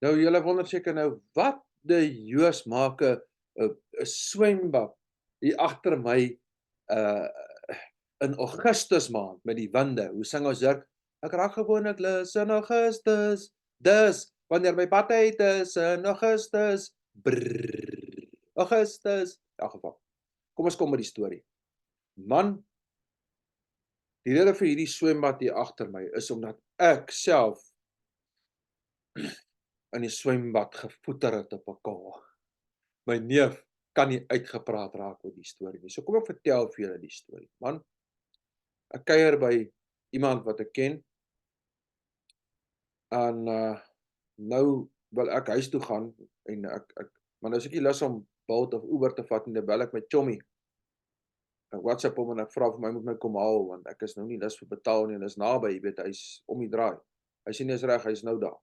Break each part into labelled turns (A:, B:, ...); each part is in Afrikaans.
A: Nou julle wonder seker nou, wat die Joos maak 'n swembad hier agter my, uh in Augustus maand met die winde. Hoe sing ons dit? Ek raak gewoonlik lus in Augustus. Dus wanneer my bad uit is in Augustus. Brrr, Augustus. In elk geval. Kom ons kom met die storie. Man, die rede vir hierdie swembad hier agter my is omdat ek self in die swembad gevoeter het op 'n kaal. My neef kan nie uitgepraat raak oor die storie nie. So kom ek vertel vir julle die storie. Man, ek kuier by iemand wat ek ken en nou wil ek huis toe gaan en ek maar nou is ek nie lus om Bolt of Uber te vat nie, dan bel ek my chommy. Ek WhatsApp hom en ek vra of hy moet my kom haal want ek is nou nie lus vir betaal nie en is naby, jy weet, hy's om die draai. Hy sê nie is reg, hy's nou daar.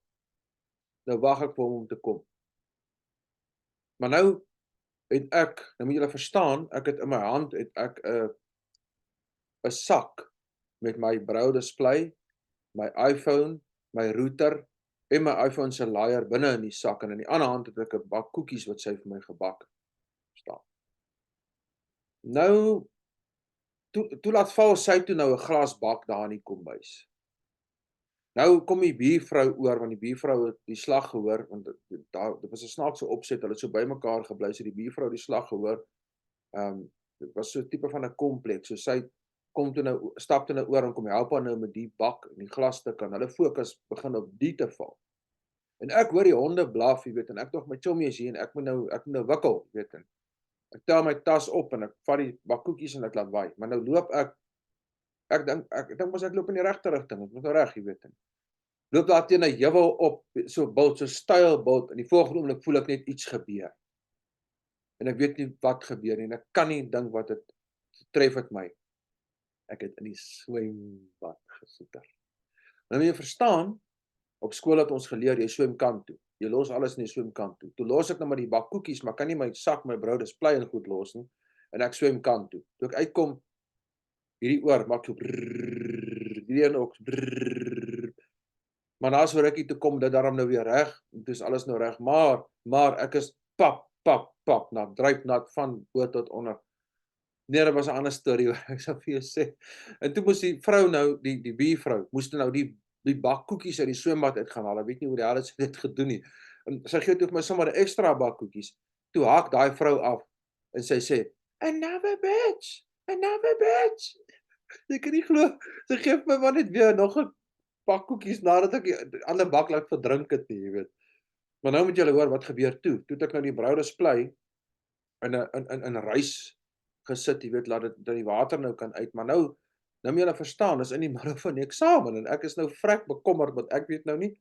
A: Nou wag ek vir hom om te kom. Maar nou het ek, nou moet julle verstaan, ek het in my hand het ek 'n sak met my Braille display, my iPhone, my router en my iPhone se laaier binne in die sak en in die ander hand het ek 'n bak koekies wat sy vir my gebak het. Verstaan. Nou toe laat val sy toe nou 'n glas bak daar in die kombuis. Nou kom die buurvrou oor want die buurvrou het die slag gehoor want dit was 'n snaakse opset, hulle het so bymekaar gebly, so die buurvrou die slag gehoor. Dit was so 'n tipe van 'n kompleks. So sy kom toe nou stap toe nou oor en kom help haar nou met die bak en die glasstuk en hulle fokus begin op die te val. En ek hoor die honde blaf, jy weet, en ek dink my chommy is hier en ek moet nou wikkel, jy weet. En ek tel my tas op en ek vat die bak koekies en ek laat waai. Maar nou loop ek dink mos ek loop in die regte rigting. Dit moet nou reg, jy weet. En loop daar teen 'n heuwel op, so bult, so styl bult en die volgende oomblik voel ek net iets gebeur. En ek weet nie wat gebeur nie en ek kan nie dink wat dit tref het my. Ek het in die swembad gesoeter. Nou moet jy verstaan, op skool het ons geleer jy swem kant toe. Jy los alles in die swemkant toe. Toe los ek nou maar die bak koekies, maar kan nie my sak, my Braille display en goed los nie en ek swem kant toe. Toe ek uitkom, hierdie oor maak so brrrr, hierdie een ook brrrr. Maar na so rukkie toe kom dit daarom nou weer reg en toe is alles nou reg, maar ek is pap nat, druipnat van bo tot onder. Nee, dit was 'n ander storie hoor, ek sal vir jou sê. En toe moes die vrou nou, die buurvrou, moes nou die bak koekies uit die swembad uit gaan haal. Ek weet nie hoe die hel het sy dit gedoen nie. En sy gee toe vir my sommer 'n ekstra bak koekies. Toe haak daai vrou af en sy sê, "Another bitch, another bitch." Ek kan nie glo, sy gee vir my maar net weer nog 'n bak koekies nadat ek die ander bak laat verdrink het nie, jy weet. Maar nou moet julle hoor wat gebeur toe. Toe het ek nou die Braille display in 'n reis gesit, jy weet, dat die water nou kan uit, maar nou moet julle verstaan, dis in die middel van die eksamen en ek is nou vrek bekommerd want ek weet nou nie,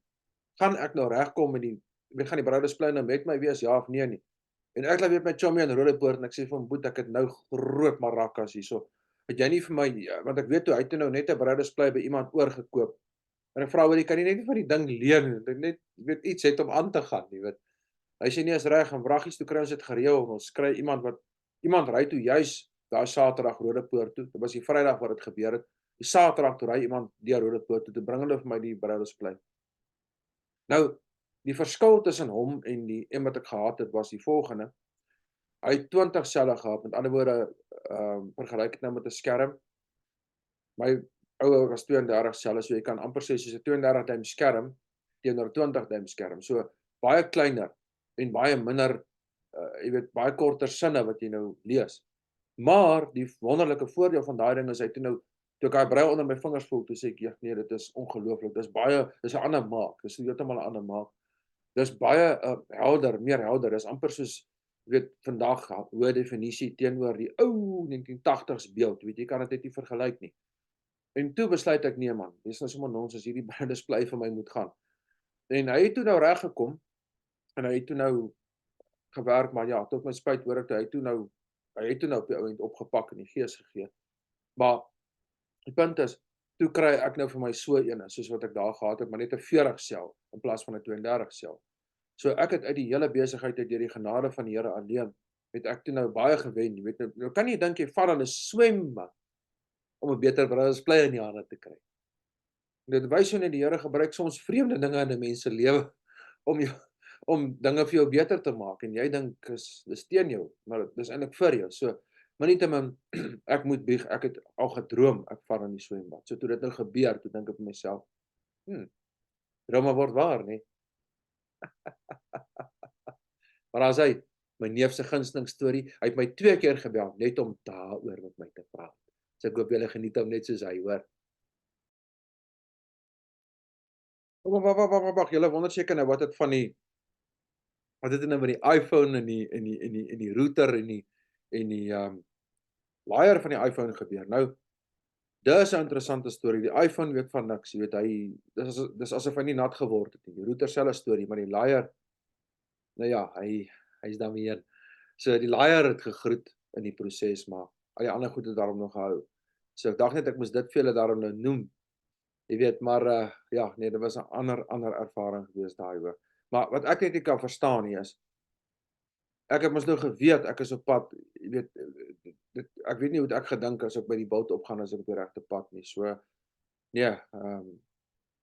A: gaan ek nou regkom met gaan die Braille display nou met my wees, ja of nee nie. En ek laat weet my chommy in Roodepoort en ek sê vir hom, "Boet, ek het nou groot maracas hierso. Het jy nie vir my want ek weet toe hy het nou net 'n Braille display by iemand oorgekoop." En ek vra hom, "Kan jy net nie van die ding leen nie, net weet iets het om aan te gaan, jy weet." Hy sê, "Nee, is reg, en wraggies toe kry ons dit gereël, ons kry iemand ry toe juis daai Saterdag Roodepoort toe. Dit was die Vrydag wat dit gebeur het. Die Saterdag toe ry iemand deur Roodepoort toe bring hulle vir my die Braille display. Nou, die verskil tussen hom en die een wat ek gehad het was die volgende. Hy het 20 selle gehad, met ander woorde, vergelyk dit nou met 'n skerm. My oue was 32 selle, so jy kan amper sê soos 'n 32 duim skerm teenoor 'n 20 duim skerm. So baie kleiner en baie minder, jy weet, baie korter sinne wat jy nou lees. Maar die wonderlike voordeel van daai ding is hy toe ek daai Braille onder my vingers voel, toe sê ek, "Ja, nee, dit is ongelooflik. Dis 'n ander maak. Dis heeltemal 'n ander maak." Dis baie helder, meer helder. Dis amper soos jy weet vandag hoë definisie teenoor die ou 1980s beeld. Weet jy kan dit net nie vergelyk nie. En toe besluit ek nee man, dis nou sommer nonsens hierdie Braille display vir my moet gaan. En hy het toe nou reg gekom en hy het toe nou gewerk, maar ja, tot my spyt hoor ek toe hy het toe nou op die ouend opgepak en die gees gegee. Maar die punt is, toe kry ek nou vir my so eene, soos wat ek daar gehad het, maar net 'n 40 sel in plaas van 'n 32 sel. So ek het uit die hele besigheid uit deur die genade van die Here alleen, het ek toe nou baie gewen, jy weet nou kan jy dink jy vat dan 'n swembad om 'n beter Braille display in die hande te kry. Dit wys jou net die Here gebruik soms vreemde dinge in 'n mens se lewe om jou om dinge vir jou beter te maak en jy dink dis teen jou, maar dis eintlik vir jou. So, maar nietemin ek moet bieg, ek het al gedroom ek val in die swembad. So toe dit nou gebeur, toe dink ek vir myself, drome word waar, nê? Maar as hy, my neef se gunsteling storie, hy het my 2 keer gebel net om daaroor met my te praat. So ek hoop julle geniet hom net soos hy, hoor. Wag, julle wonder seker nou wat het nou met die iPhone en die router en die laaier van die iPhone gebeur. Nou, dis 'n interessante storie. Die iPhone weet van niks, jy weet dis asof hy nie nat geword het nie. Die router selfe storie, maar die laaier, nou ja, hy's daarmee heen. So die laaier het gegroet in die proses, maar al die ander goed het daarom nog gehou. So ek dink net ek moes dit vir julle daarom nou noem. Jy weet, maar ja, nee, dit was 'n ander ervaring gewees daai hoor. Maar wat ek net nie kan verstaan nie is, ek het mos nou geweet ek is op pad, jy weet, ek weet nie hoe ek gedink as ek by die boot opgaan as ek op die regte pad nie. So nee,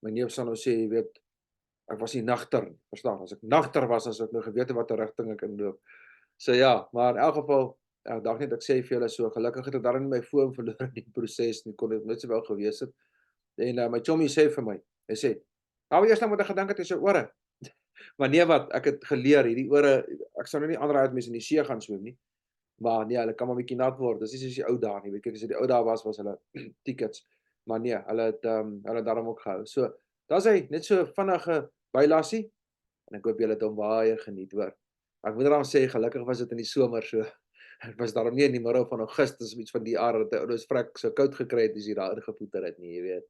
A: my neef sal nou sê, jy weet, ek was nie nagter nie, verstaan? As ek nagter was, as ek nou geweet het watter rigting ek inloop. So ja, maar in elk geval, ek dink net ek sê vir julle so, gelukkig het ek daarin my foon verloor in die proses nie, kon dit net sowel gewees het. En my chommy sê vir my, hy sê, "Nou eers dan moet ek gedink het is jou ore." Maar nee wat, ek het geleer hierdie ore, ek sou nou nie aanraai dat mense in die see gaan swem nie. Maar nee, hulle kan maar bietjie nat word. Dis nie soos die ou dae nie. Weet kyk as dit die ou dae was hulle tickets. Maar nee, hulle het daarom ook gehou. So, daar's hy, net so vinnige bylassie en ek hoop julle het hom baie geniet hoor. Ek moet daarom sê gelukkig was dit in die somer so. Dit was daarom nie in die middel van Augustus of iets van die aard dat ons vrek so koud gekry het as jy daar ingevoeter het nie, jy weet.